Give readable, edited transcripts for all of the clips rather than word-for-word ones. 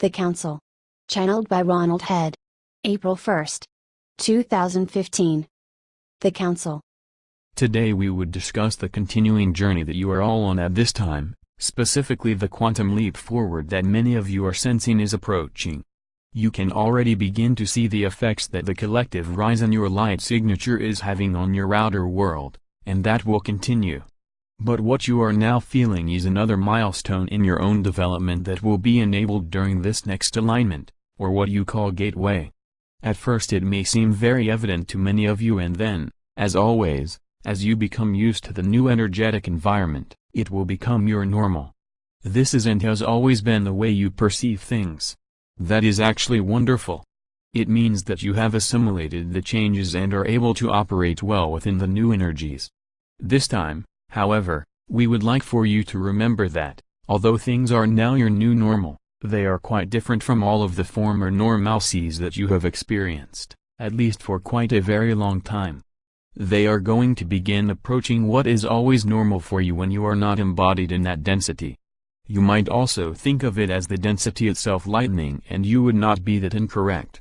The Council. Channeled by Ronald Head. April 1, 2015. The Council. Today we would discuss the continuing journey that you are all on at this time, specifically the quantum leap forward that many of you are sensing is approaching. You can already begin to see the effects that the collective rise in your light signature is having on your outer world, and that will continue. But what you are now feeling is another milestone in your own development that will be enabled during this next alignment, or what you call gateway. At first it may seem very evident to many of you, and then, as always, as you become used to the new energetic environment, it will become your normal. This is and has always been the way you perceive things. That is actually wonderful. It means that you have assimilated the changes and are able to operate well within the new energies. This time, however, we would like for you to remember that, although things are now your new normal, they are quite different from all of the former normalcies that you have experienced, at least for quite a very long time. They are going to begin approaching what is always normal for you when you are not embodied in that density. You might also think of it as the density itself lightening, and you would not be that incorrect.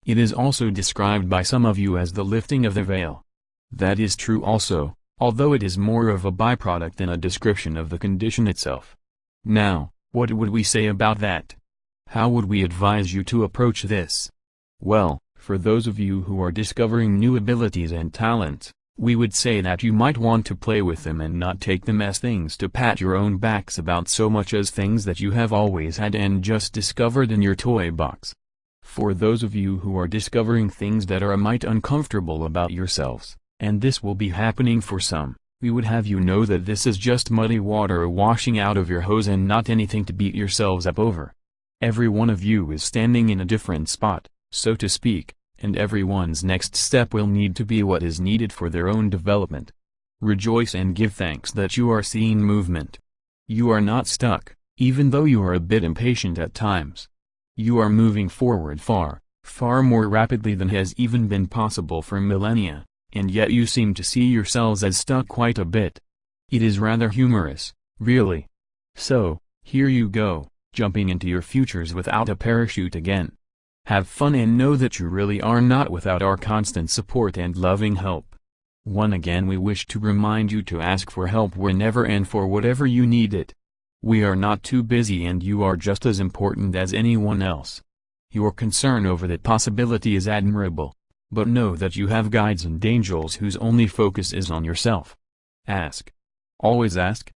It is also described by some of you as the lifting of the veil. That is true also, although it is more of a byproduct than a description of the condition itself. Now, what would we say about that? How would we advise you to approach this? Well, for those of you who are discovering new abilities and talents, we would say that you might want to play with them and not take them as things to pat your own backs about so much as things that you have always had and just discovered in your toy box. For those of you who are discovering things that are a mite uncomfortable about yourselves, and this will be happening for some, we would have you know that this is just muddy water washing out of your hose and not anything to beat yourselves up over. Every one of you is standing in a different spot, so to speak, and everyone's next step will need to be what is needed for their own development. Rejoice and give thanks that you are seeing movement. You are not stuck, even though you are a bit impatient at times. You are moving forward far, far more rapidly than has even been possible for millennia, and yet you seem to see yourselves as stuck quite a bit. It is rather humorous, really. So, here you go, jumping into your futures without a parachute again. Have fun and know that you really are not without our constant support and loving help. Again we wish to remind you to ask for help whenever and for whatever you need it. We are not too busy and you are just as important as anyone else. Your concern over that possibility is admirable, but know that you have guides and angels whose only focus is on yourself. Ask. Always ask,